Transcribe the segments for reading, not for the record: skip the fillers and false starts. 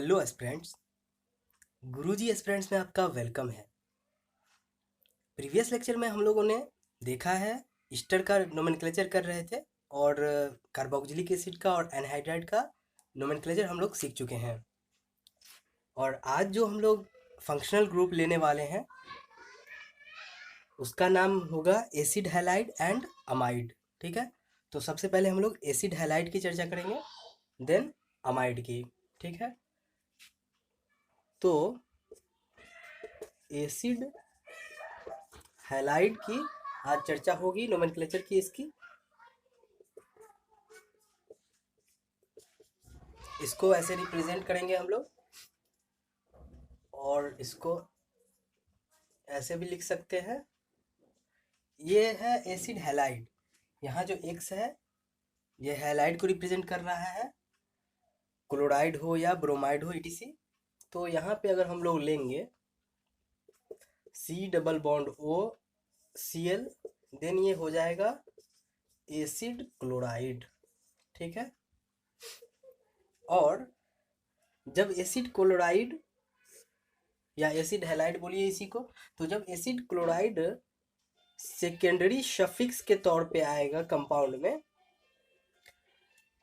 Hello aspirants. गुरुजी aspirants में आपका welcome है। प्रीवियस लेक्चर में हम लोगों ने देखा है ईस्टर का नोमेनक्लेचर कर रहे थे और कार्बोक्सिलिक एसिड का और एनहाइड्राइड का नोमेनक्लेचर हम लोग सीख चुके हैं। और आज जो हम लोग फंक्शनल ग्रुप लेने वाले हैं उसका नाम होगा एसिड हैलाइड एंड अमाइड। ठीक है, तो सबसे पहले हम लोग एसिड हैलाइड की चर्चा करेंगे, देन अमाइड की। ठीक है, तो एसिड हैलाइड की आज चर्चा होगी, नोमेनक्लेचर की इसकी। इसको ऐसे रिप्रेजेंट करेंगे हम लोग और इसको ऐसे भी लिख सकते हैं। ये है एसिड हैलाइड, यहाँ जो एक्स है ये हैलाइड को रिप्रेजेंट कर रहा है, क्लोराइड हो या ब्रोमाइड हो ईटीसी। तो यहाँ पे अगर हम लोग लेंगे C double bond O C L, then ये हो जाएगा एसिड क्लोराइड। ठीक है, और जब एसिड क्लोराइड या एसिड हैलाइड बोलिए इसी को, तो जब एसिड क्लोराइड सेकेंडरी सफिक्स के तौर पे आएगा कंपाउंड में,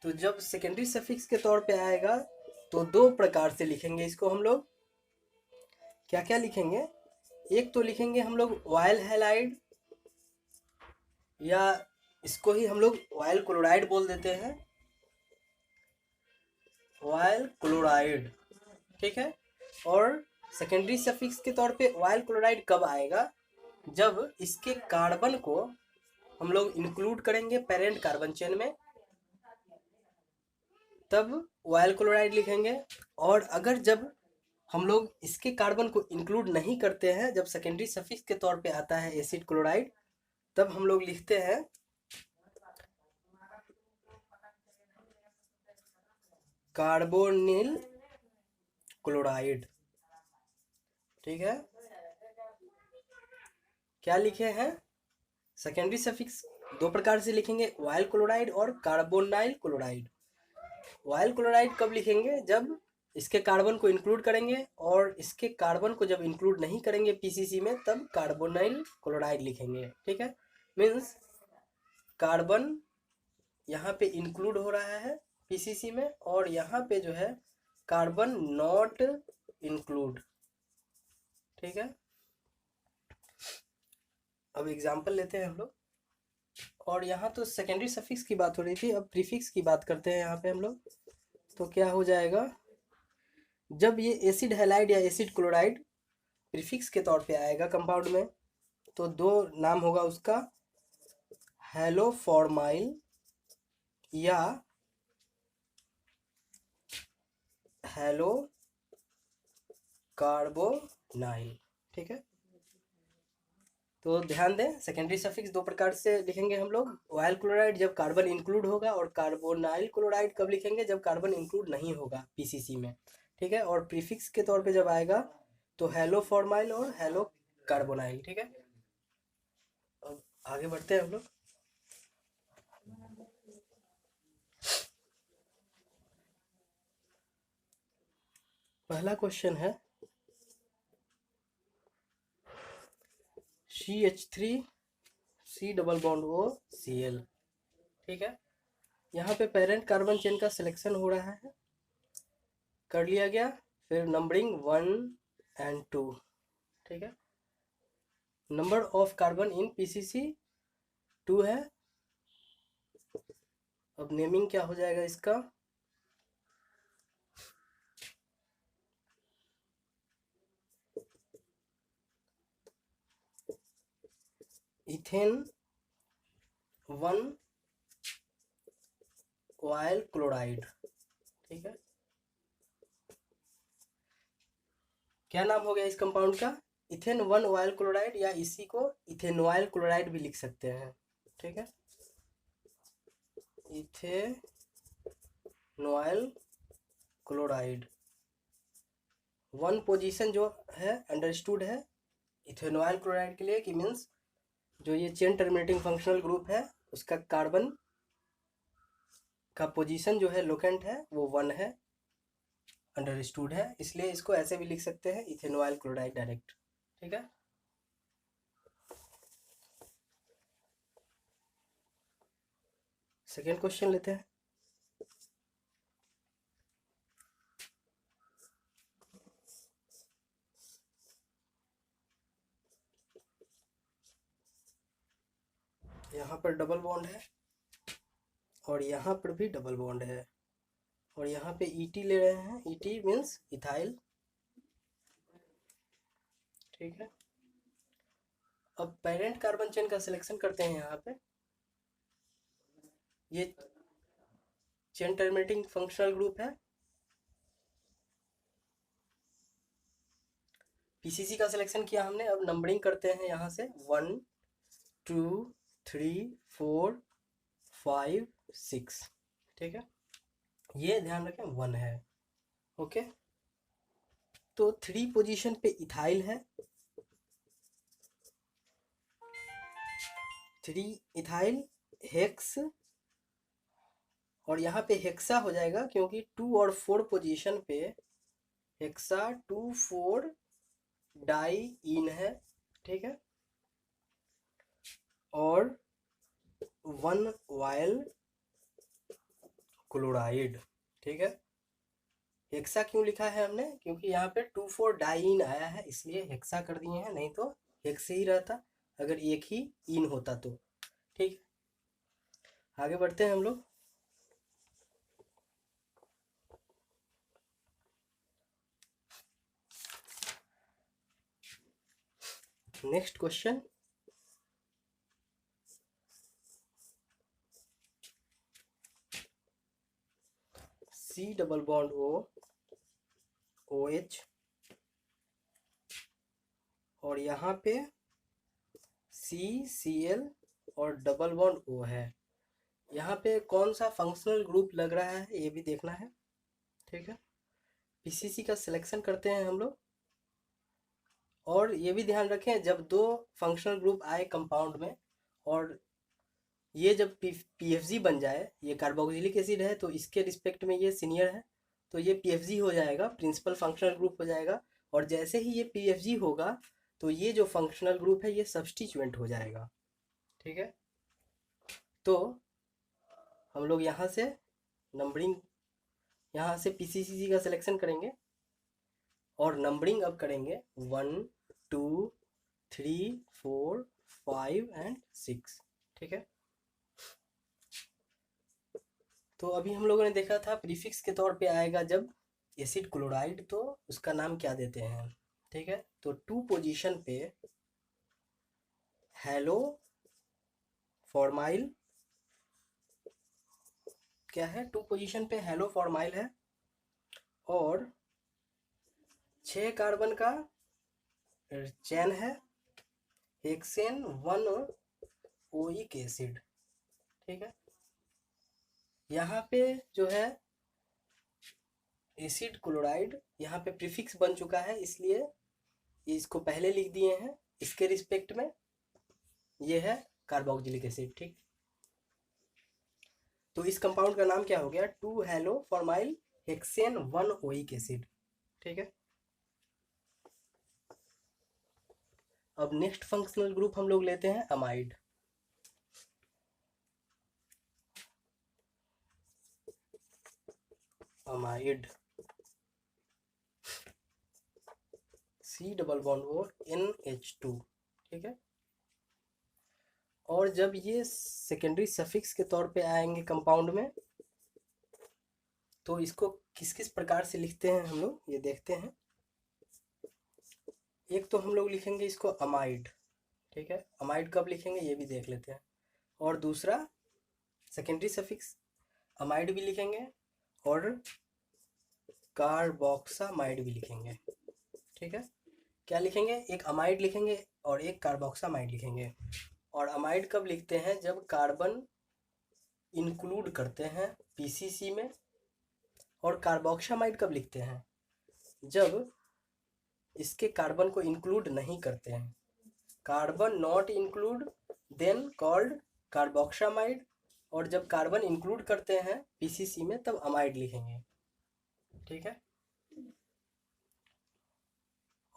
तो जब सेकेंडरी सफिक्स के तौर पे आएगा तो दो प्रकार से लिखेंगे इसको हम लोग। क्या क्या लिखेंगे? एक तो लिखेंगे हम लोग ऑयल हैलाइड, या इसको ही हम लोग ऑयल क्लोराइड बोल देते हैं, ऑयल क्लोराइड। ठीक है, और सेकेंडरी सफिक्स के तौर पे ऑयल क्लोराइड कब आएगा? जब इसके कार्बन को हम लोग इंक्लूड करेंगे पेरेंट कार्बन चेन में, तब ऑयल क्लोराइड लिखेंगे। और अगर जब हम लोग इसके कार्बन को इंक्लूड नहीं करते हैं, जब सेकेंडरी सफिक्स के तौर पे आता है एसिड क्लोराइड, तब हम लोग लिखते हैं कार्बोनिल क्लोराइड। ठीक है, क्या लिखे हैं? सेकेंडरी सफिक्स दो प्रकार से लिखेंगे, ऑयल क्लोराइड और कार्बोनाइल क्लोराइड। ऑयल क्लोराइड कब लिखेंगे? जब इसके कार्बन को इंक्लूड करेंगे, और इसके कार्बन को जब इंक्लूड नहीं करेंगे पीसीसी में, तब कार्बोनाइल क्लोराइड लिखेंगे। ठीक है, मीन्स कार्बन यहाँ पे इंक्लूड हो रहा है पीसीसी में, और यहाँ पे जो है कार्बन नॉट इंक्लूड। ठीक है, अब एग्जांपल लेते हैं हम लोग। और यहाँ तो सेकेंडरी सफिक्स की बात हो रही थी, अब प्रीफिक्स की बात करते हैं यहाँ पे हम लोग। तो क्या हो जाएगा? जब ये एसिड हैलाइड या एसिड क्लोराइड प्रीफिक्स के तौर पे आएगा कंपाउंड में, तो दो नाम होगा उसका, हैलोफॉर्माइल या हैलो कार्बोनाइल। ठीक है, तो ध्यान दें सेकेंडरी सफिक्स दो प्रकार से लिखेंगे हम लोग, ऑयल क्लोराइड जब कार्बन इंक्लूड होगा, और कार्बोनाइल क्लोराइड कब लिखेंगे? जब कार्बन इंक्लूड नहीं होगा पीसीसी में। ठीक है, और प्रीफिक्स के तौर पे जब आएगा तो हैलो फॉर्माइल और हैलो कार्बोनाइल। ठीक है, अब आगे बढ़ते हैं हम लोग। पहला क्वेश्चन है CH3 C double bond O Cl। ठीक है, यहाँ पे पेरेंट कार्बन चेन का सिलेक्शन हो रहा है, कर लिया गया, फिर नंबरिंग 1 एंड 2। ठीक है, number of carbon in PCC 2 है। अब नेमिंग क्या हो जाएगा इसका? Ethane 1 oil chloride. ठीक है, क्या नाम हो गया इस कंपाउंड का? इथेन 1 ऑयल क्लोराइड, या इसी को इथेनॉयल क्लोराइड भी लिख सकते हैं। ठीक है, इथेनॉयल क्लोराइड 1 पोजीशन जो है अंडरस्टूड है इथेनॉयल क्लोराइड के लिए, कि मीन्स जो ये चेन टर्मिनेटिंग फंक्शनल ग्रुप है उसका कार्बन का पोजीशन जो है लोकेंट है वो 1 है, अंडरस्टूड है, इसलिए इसको ऐसे भी लिख सकते हैं इथेनॉल क्लोराइड डायरेक्ट। ठीक है। सेकेंड क्वेश्चन लेते हैं। यहाँ पर डबल बॉन्ड है और यहाँ पर भी डबल बॉन्ड है और यहाँ पे ईटी ले रहे हैं, ईटी मीन्स इथाइल। ठीक है। अब पेरेंट कार्बन चेन का सिलेक्शन करते हैं। यहाँ पे ये चेन टर्मिनेटिंग फंक्शनल ग्रुप है, पीसीसी का सिलेक्शन किया हमने। अब नंबरिंग करते हैं यहाँ से 1 2 3 4 5 6। ठीक है, ये ध्यान रखें 1 है। ओके, तो 3 पोजीशन पे इथाइल है, 3 इथाइल हेक्स, और यहाँ पे हेक्सा हो जाएगा क्योंकि 2 और 4 पोजीशन पे हेक्सा 2 4 डाई इन है। ठीक है, और 1 वायल क्लोराइड। ठीक है, हेक्सा क्यों लिखा है हमने, क्योंकि यहाँ पे 2 4 डाई आया है इसलिए हेक्सा कर दिए हैं, नहीं तो हेक्स ही रहता अगर एक ही इन होता तो। ठीक, आगे बढ़ते हैं हम लोग। Next question, C double bond O OH और यहाँ पे CCl और डबल बॉन्ड O है। यहाँ पे कौन सा फंक्शनल ग्रुप लग रहा है ये भी देखना है। ठीक है, पीसीसी का सिलेक्शन करते हैं हम लोग, और ये भी ध्यान रखें जब 2 फंक्शनल ग्रुप आए कंपाउंड में और ये जब पीएफजी बन जाए, ये कार्बोक्सिलिक एसिड है तो इसके रिस्पेक्ट में ये सीनियर है तो ये पीएफजी हो जाएगा, प्रिंसिपल फंक्शनल ग्रुप हो जाएगा। और जैसे ही ये पीएफजी होगा तो ये जो फंक्शनल ग्रुप है ये सब्स्टिट्यूएंट हो जाएगा। ठीक है, तो हम लोग यहाँ से नंबरिंग, यहाँ से पीसीसी का सिलेक्शन करेंगे और नंबरिंग अब करेंगे 1 2 3 4 5 एंड 6। ठीक है, तो अभी हम लोगों ने देखा था प्रीफिक्स के तौर पे आएगा जब एसिड क्लोराइड, तो उसका नाम क्या देते हैं। ठीक है, तो 2 पोजीशन पे हेलो फॉर्माइल, क्या है, 2 पोजीशन पे हेलो फॉर्माइल है और 6 कार्बन का चैन है, हेक्सेन 1 ओइक एसिड। ठीक है, यहाँ पे जो है एसिड क्लोराइड यहाँ पे प्रीफिक्स बन चुका है इसलिए इसको पहले लिख दिए हैं, इसके रिस्पेक्ट में ये है कार्बोक्सिलिक एसिड। ठीक, तो इस कंपाउंड का नाम क्या हो गया, 2 hello formyl hexane 1 oic acid. ठीक है, अब नेक्स्ट फंक्शनल ग्रुप हम लोग लेते हैं amide. Amide C double bond O NH2। ठीक है, और जब ये सेकेंडरी सफिक्स के तौर पे आएंगे कंपाउंड में तो इसको किस किस प्रकार से लिखते हैं हम लोग ये देखते हैं। एक तो हम लोग लिखेंगे इसको अमाइड। ठीक है, अमाइड कब लिखेंगे ये भी देख लेते हैं। और दूसरा सेकेंडरी सफिक्स अमाइड भी लिखेंगे और कार्बोक्सामाइड भी लिखेंगे। ठीक है, क्या लिखेंगे, एक अमाइड लिखेंगे और एक कार्बोक्सामाइड लिखेंगे। और अमाइड कब लिखते हैं, जब कार्बन इंक्लूड करते हैं पीसीसी में। और कार्बोक्सामाइड कब लिखते हैं, जब इसके कार्बन को इंक्लूड नहीं करते हैं। Carbon not include then called carboxamide, और जब कार्बन इंक्लूड करते हैं पीसीसी में तब अमाइड लिखेंगे। ठीक है,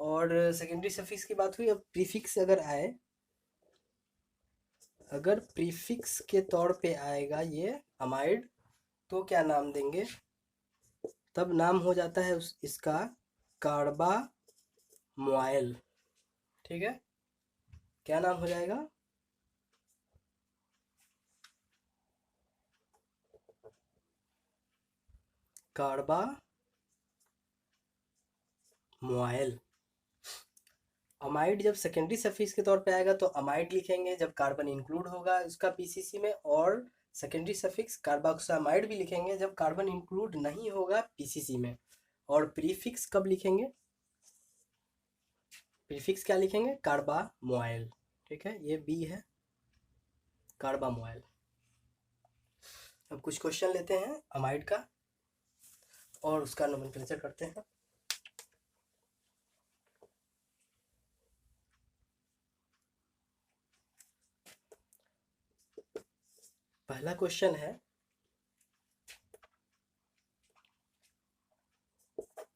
और सेकेंडरी सफिक्स की बात हुई। अब प्रीफिक्स अगर आए, अगर प्रीफिक्स के तौर पे आएगा ये अमाइड, तो क्या नाम देंगे? तब नाम हो जाता है इसका कार्बामोइल। ठीक है, क्या नाम हो जाएगा? कार्बामोइल। अमाइड जब सेकेंडरी सफिक्स के तौर पे आएगा तो अमाइड लिखेंगे जब कार्बन इंक्लूड होगा उसका पीसीसी में, और सेकेंडरी सफिक्स कार्बोक्सामाइड भी लिखेंगे जब कार्बन इंक्लूड नहीं होगा पीसीसी में। और प्रीफिक्स कब लिखेंगे? प्रीफिक्स क्या लिखेंगे? कार्बामोइल। ठीक है, ये बी है, कार्बामोइल। अब कुछ क्वेश्चन लेते हैं अमाइड का और उसका नोमेनक्लेचर करते हैं। पहला क्वेश्चन है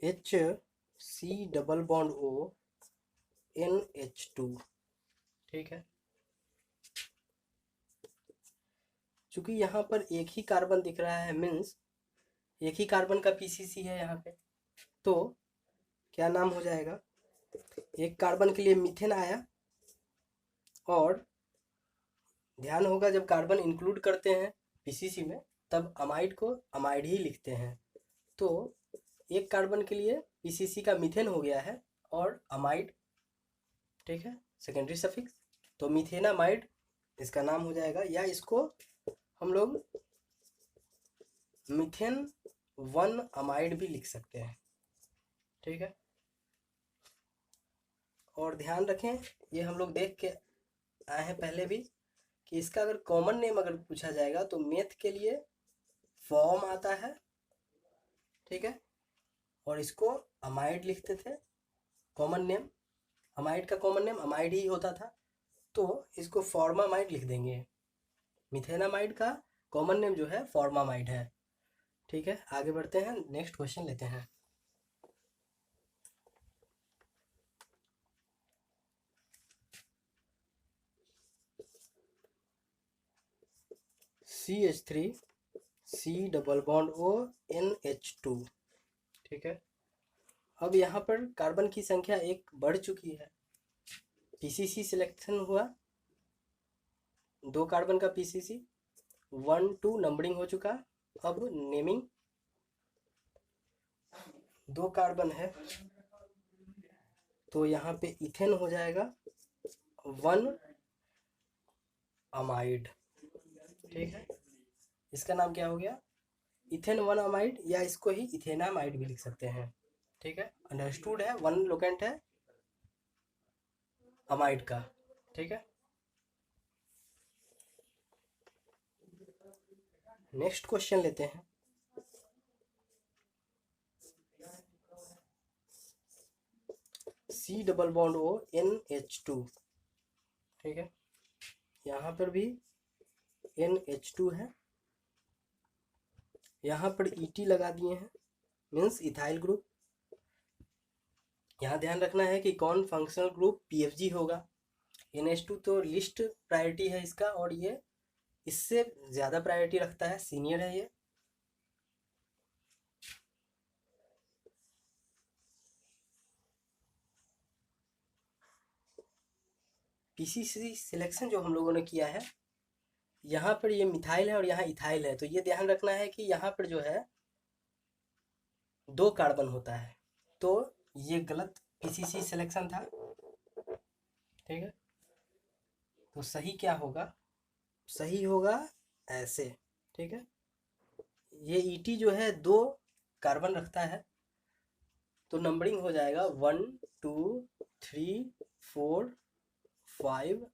HCONH2। ठीक है, चूंकि यहाँ पर एक ही कार्बन दिख रहा है, मीन्स एक ही कार्बन का पीसीसी है यहाँ पे, तो क्या नाम हो जाएगा? एक कार्बन के लिए मीथेन आया, और ध्यान होगा जब कार्बन इंक्लूड करते हैं पीसीसी में तब अमाइड को अमाइड ही लिखते हैं। तो एक कार्बन के लिए पीसीसी का मीथेन हो गया है और अमाइड, ठीक है, सेकेंडरी सफिक्स, तो मीथेनामाइड इसका नाम हो जाएगा। या इसको हम लोग मीथेन 1 अमाइड भी लिख सकते हैं। ठीक है, और ध्यान रखें, ये हम लोग देख के आए हैं पहले भी कि इसका अगर कॉमन नेम अगर पूछा जाएगा तो मेथ के लिए फॉर्म आता है। ठीक है, और इसको अमाइड लिखते थे कॉमन नेम। अमाइड का कॉमन नेम अमाइड ही होता था, तो इसको फॉर्मामाइड लिख देंगे। मिथेनामाइड का कॉमन नेम जो है फॉर्मामाइड है। ठीक है, आगे बढ़ते हैं, नेक्स्ट क्वेश्चन लेते हैं। CH3 C double bond O NH2। ठीक है, अब यहाँ पर कार्बन की संख्या एक बढ़ चुकी है, पीसीसी सिलेक्शन हुआ, 2 कार्बन का पीसीसी 1 2 नंबरिंग हो चुका। अब नेमिंग, 2 कार्बन है तो यहाँ पे इथेन हो जाएगा 1 अमाइड। ठीक है, इसका नाम क्या हो गया? इथेन 1 अमाइड, या इसको ही इथेनामाइड भी लिख सकते हैं। ठीक है, अंडरस्टूड है, 1 लोकेंट है अमाइड का। ठीक है, नेक्स्ट क्वेश्चन लेते हैं। C double bond O NH2। ठीक है, यहाँ पर भी NH2 है, यहाँ पर ET लगा दिए हैं, मीन्स इथाइल ग्रुप। यहाँ ध्यान रखना है कि कौन फंक्शनल ग्रुप PFG होगा। NH2 तो लिस्ट प्रायोरिटी है इसका, और ये इससे ज़्यादा प्रायोरिटी रखता है, सीनियर है ये। पीसीसी सिलेक्शन जो हम लोगों ने किया है, यहाँ पर ये मिथाइल है और यहाँ इथाइल है, तो ये ध्यान रखना है कि यहाँ पर जो है 2 कार्बन होता है, तो ये गलत पीसीसी सिलेक्शन था। ठीक है, तो सही क्या होगा? सही होगा ऐसे। ठीक है, ये ईटी जो है 2 कार्बन रखता है, तो नंबरिंग हो जाएगा 1 2 3 4 5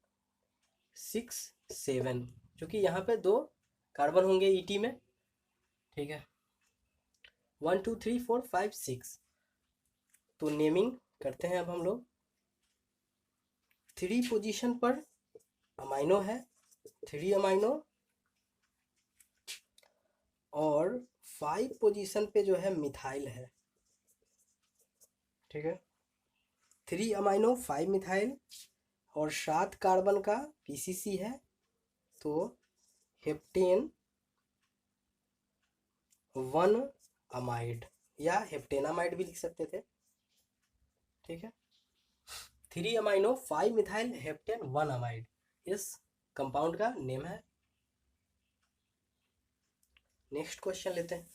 6 7, क्योंकि यहाँ पे 2 कार्बन होंगे ईटी में। ठीक है, 1 2 3 4 5 6, तो नेमिंग करते हैं अब हम लोग। 3 पोजीशन पर अमाइनो है, 3 अमाइनो, और 5 पोजीशन पे जो है मिथाइल है। ठीक है, 3 अमाइनो 5 मिथाइल और 7 कार्बन का पीसीसी है, तो हेप्टेन 1 अमाइड या हेप्टेनामाइड भी लिख सकते थे। ठीक है, 3 अमाइनो 5 मिथाइल हेप्टेन 1 अमाइड इस कंपाउंड का नेम है। नेक्स्ट क्वेश्चन लेते हैं।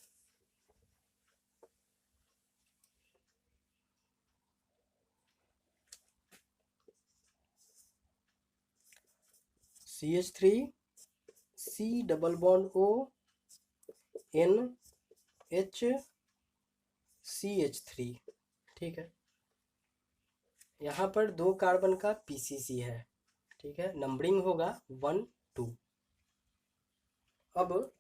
CH3 C double bond O NHCH3। ठीक है, यहाँ पर 2 कार्बन का पीसीसी है। ठीक है, नंबरिंग होगा 1 2। अब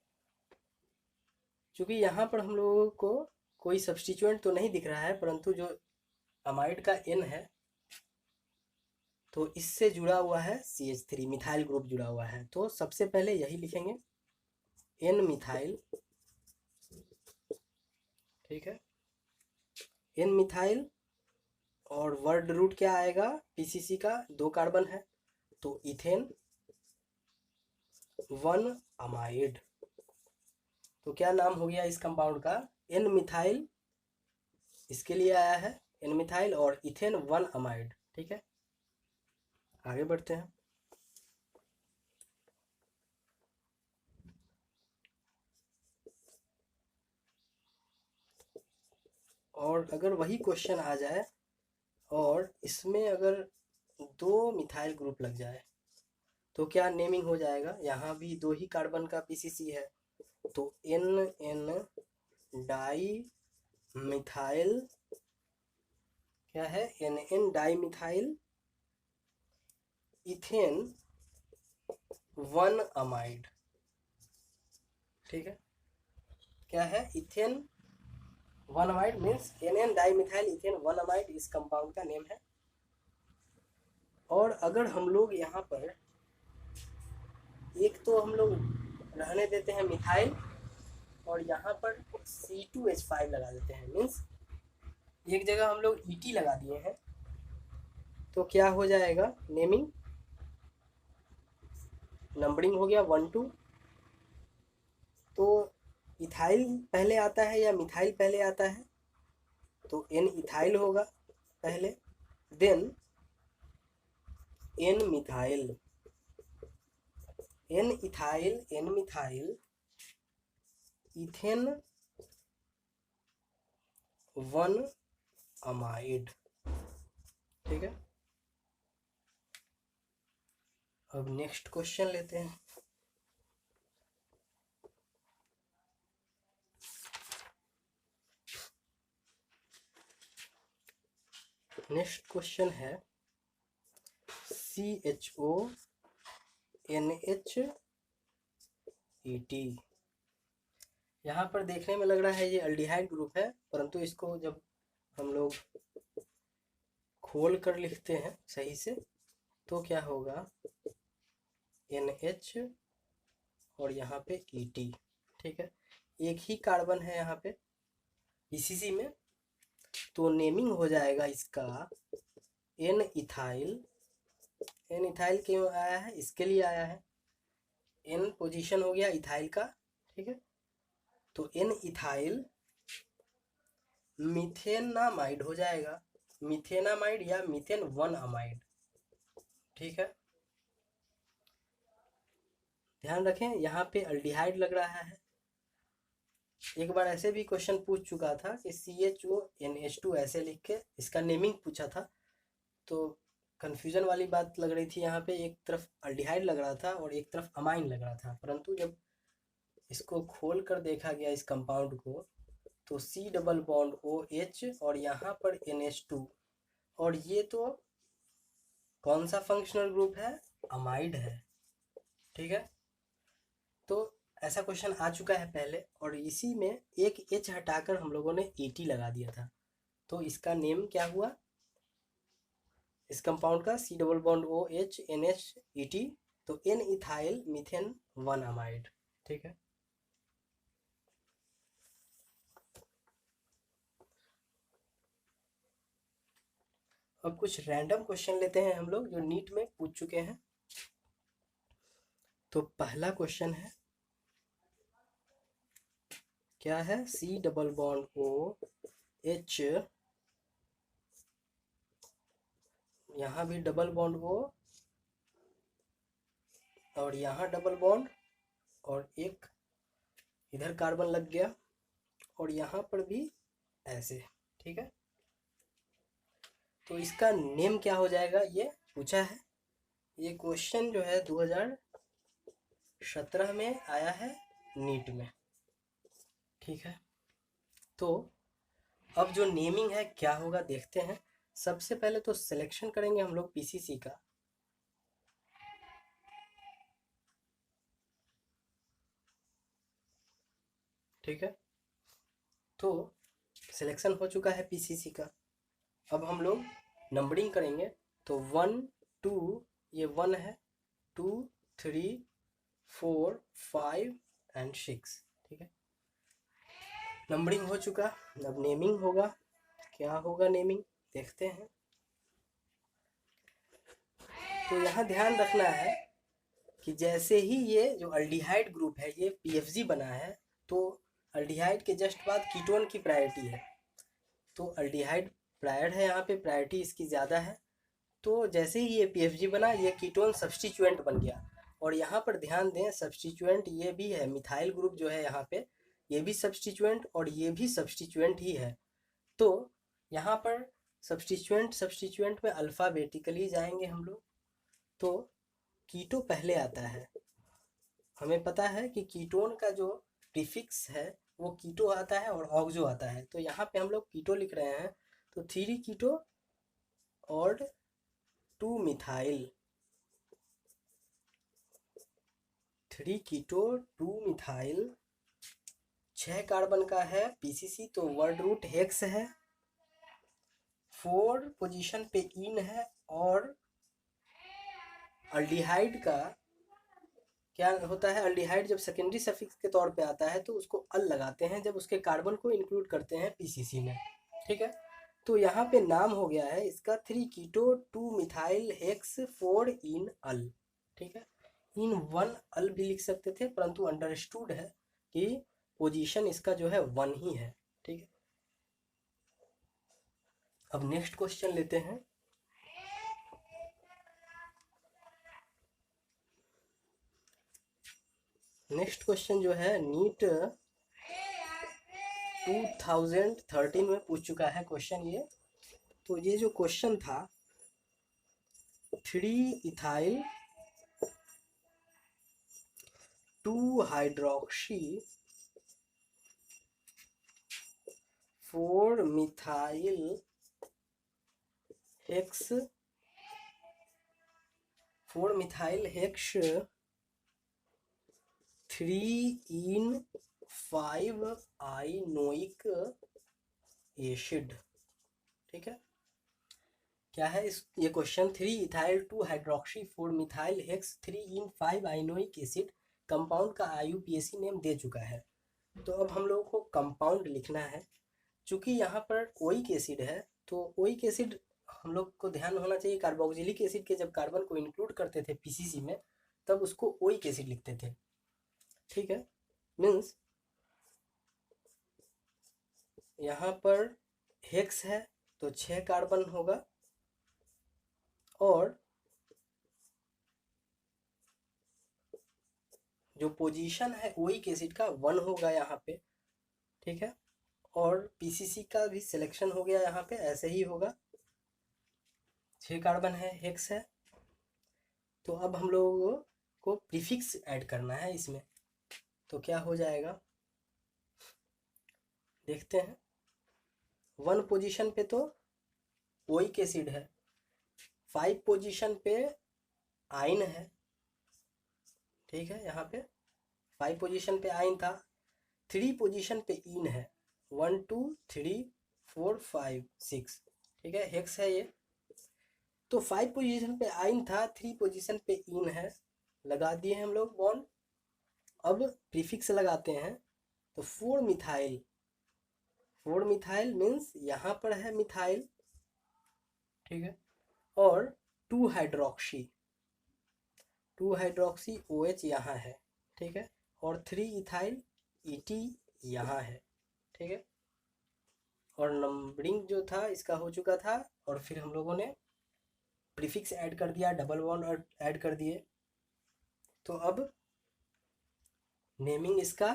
चूंकि यहाँ पर हम लोगों को कोई सब्स्टिट्यूएंट तो नहीं दिख रहा है, परंतु जो अमाइड का N है तो इससे जुड़ा हुआ है CH3, मिथाइल ग्रुप जुड़ा हुआ है, तो सबसे पहले यही लिखेंगे N मिथाइल। ठीक है, N मिथाइल और वर्ड रूट क्या आएगा पीसीसी का, 2 कार्बन है तो इथेन 1 अमाइड। तो क्या नाम हो गया इस कंपाउंड का, N मिथाइल इसके लिए आया है N मिथाइल और इथेन 1 अमाइड। ठीक है, आगे बढ़ते हैं। और अगर वही क्वेश्चन आ जाए और इसमें अगर 2 मिथाइल ग्रुप लग जाए तो क्या नेमिंग हो जाएगा। यहाँ भी 2 ही कार्बन का पीसीसी है, तो NN डाई मिथाइल क्या है, NN di methyl ethane 1 amide. ठीक है, क्या है, ethane 1 amide means NN di methyl ethane 1 amide इस कंपाउंड का नेम है। और अगर हम लोग यहाँ पर एक तो हम लोग रहने देते हैं मिथाइल और यहाँ पर C2H5 लगा देते हैं, मीन्स एक जगह हम लोग ET लगा दिए हैं, तो क्या हो जाएगा नेमिंग, नंबरिंग हो गया 1 2। तो इथाइल पहले आता है या मिथाइल पहले आता है, तो N इथाइल होगा पहले, then N methyl, N ethyl N methyl ethane 1 amide. ठीक है, अब नेक्स्ट क्वेश्चन लेते हैं। नेक्स्ट क्वेश्चन है CHONH यहाँ पर देखने में लग रहा है ये अल्डिहाइड ग्रुप है, परंतु इसको जब हम लोग खोल कर लिखते हैं सही से तो क्या होगा NH और यहाँ पे ET। ठीक है, एक ही कार्बन है यहाँ पे पीसीसी में, तो नेमिंग हो जाएगा इसका N इथाइल। N इथाइल क्यों आया है, इसके लिए आया है, N पोजीशन हो गया इथाइल का। ठीक है, तो N इथाइल मिथेनामाइड हो जाएगा, मिथेनामाइड या मिथेन 1 अमाइड। ठीक है, ध्यान रखें यहाँ पे अल्डिहाइड लग रहा है। एक बार ऐसे भी क्वेश्चन पूछ चुका था कि CHONH2 ऐसे लिख के इसका नेमिंग पूछा था, तो कन्फ्यूजन वाली बात लग रही थी यहाँ पे, एक तरफ अल्डिहाइड लग रहा था और एक तरफ अमाइन लग रहा था, परंतु जब इसको खोल कर देखा गया इस कंपाउंड को तो C डबल बॉन्ड OH और यहाँ पर NH2, और ये तो कौन सा फंक्शनल ग्रुप है, अमाइड है। ठीक है, तो ऐसा क्वेश्चन आ चुका है पहले और इसी में एक H हटाकर हम लोगों ने ET लगा दिया था, तो इसका नेम क्या हुआ इस कंपाउंड का, C double bond OH NH ET, तो N इथाइल मिथेन 1 अमाइड। ठीक है, अब कुछ रैंडम क्वेश्चन लेते हैं हम लोग जो नीट में पूछ चुके हैं। तो पहला क्वेश्चन है, क्या है, C डबल बॉन्ड OH, यहाँ भी डबल बॉन्ड O और यहाँ डबल बॉन्ड और एक इधर कार्बन लग गया और यहाँ पर भी ऐसे, ठीक है। तो इसका नेम क्या हो जाएगा ये पूछा है। ये क्वेश्चन जो है 2017 में आया है नीट में, ठीक है। तो अब जो नेमिंग है क्या होगा देखते हैं। सबसे पहले तो सिलेक्शन करेंगे हम लोग पीसीसी का। ठीक है, तो सिलेक्शन हो चुका है पीसीसी का। अब हम लोग नंबरिंग करेंगे। तो 1 2, ये 1 है, 2 3 4 5 एंड 6, ठीक है। नंबरिंग हो चुका। अब नेमिंग होगा। क्या होगा नेमिंग देखते हैं। तो यहाँ ध्यान रखना है कि जैसे ही ये जो अल्डिहाइड ग्रुप है ये पीएफजी बना है, तो अल्डिहाइड के जस्ट बाद कीटोन की प्रायोरिटी है। तो अल्डिहाइड प्रायड है, यहाँ पे प्रायोरिटी इसकी ज़्यादा है। तो जैसे ही ये पीएफजी बना, ये कीटोन सब्स्टिट्यूएंट बन गया। और यहाँ पर ध्यान दें, सब्स्टिट्यूएंट ये भी है, मिथाइल ग्रुप जो है यहाँ पे, ये भी सब्स्टिट्यूएंट और ये भी सब्स्टिट्यूएंट ही है। तो यहाँ पर सब्स्टिट्यूएंट में अल्फ़ाबेटिकली जाएंगे हम लोग। तो कीटो पहले आता है। हमें पता है कि कीटोन का जो प्रीफिक्स है वो कीटो आता है और ऑक्सो आता है। तो यहाँ पे हम लोग कीटो लिख रहे हैं। तो 3 कीटो और 2 मिथाइल, 3 कीटो 2 मिथाइल, 6 कार्बन का है पीसीसी, तो वर्ड रूट हेक्स है, 4 पोजीशन पे इन है। और अल्डिहाइड का क्या होता है, अल्डिहाइड जब सेकेंडरी सफिक्स के तौर पे आता है तो उसको अल लगाते हैं जब उसके कार्बन को इंक्लूड करते हैं पीसीसी में, ठीक है। तो यहाँ पे नाम हो गया है इसका 3 कीटो 2 मिथाइल हेक्स 4 इन अल, ठीक है। इन 1 अल भी लिख सकते थे, परंतु अंडरस्टूड है कि पोजीशन इसका जो है 1 ही है, ठीक है। अब नेक्स्ट क्वेश्चन लेते हैं। नेक्स्ट क्वेश्चन जो है नीट 2013 में पूछ चुका है क्वेश्चन ये। तो ये जो क्वेश्चन था, 3 इथाइल 2 हाइड्रोक्सी 4 मिथाइल हेक्स 3 इन 5 आइनोइक एसिड, ठीक है। क्या है इस ये question, 3 ethyl 2 hydroxy 4 methyl hex 3 इन 5 आइनोइक एसिड कंपाउंड का आईयूपीएसी नेम दे चुका है। तो अब हम लोगों को कंपाउंड लिखना है। चूंकि यहाँ पर ओइक एसिड है, तो ओइक एसिड हम लोग को ध्यान होना चाहिए, कार्बोक्सिलिक एसिड के जब कार्बन को इंक्लूड करते थे पीसीसी में तब उसको ओइक एसिड लिखते थे, ठीक है। मीन्स यहाँ पर हेक्स है तो 6 कार्बन होगा और जो पोजीशन है ओइक एसिड का 1 होगा यहाँ पे, ठीक है। और पीसीसी का भी सिलेक्शन हो गया, यहाँ पे ऐसे ही होगा, 6 कार्बन है, हेक्स है। तो अब हम लोगों को प्रीफिक्स ऐड करना है इसमें। तो क्या हो जाएगा देखते हैं। 1 पोजीशन पे तो ओइक एसिड है, 5 पोजीशन पे आइन है, ठीक है। यहाँ पे 5 पोजीशन पे आइन था, 3 पोजीशन पे इन है, 1 2 3 4 5 6, ठीक है, हेक्स है ये। तो 5 पोजीशन पे आइन था, 3 पोजीशन पे इन है, लगा दिए हम लोग बॉन्ड। अब प्रीफिक्स लगाते हैं। तो 4 मिथाइल मीन्स यहाँ पर है मिथाइल, ठीक है। और 2 हाइड्रोक्सी OH यहाँ है, ठीक है। और 3 इथाइल ET यहाँ है, ठीक है। और नंबरिंग जो था इसका हो चुका था, और फिर हम लोगों ने प्रीफिक्स ऐड कर दिया, डबल बॉन्ड और ऐड कर दिए। तो अब नेमिंग इसका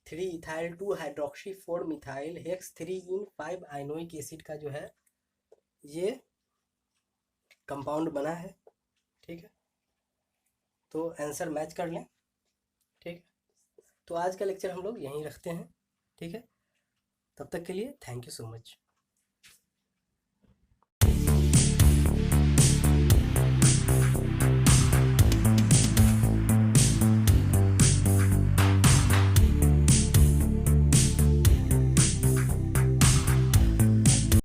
3 इथाइल 2 हाइड्रोक्सी 4 मिथाइल हेक्स 3 इन 5 आयनोइक एसिड का जो है ये कंपाउंड बना है, ठीक है। तो आंसर मैच कर लें, ठीक है। तो आज का लेक्चर हम लोग यहीं रखते हैं, ठीक है। तब तक के लिए थैंक यू सो मच।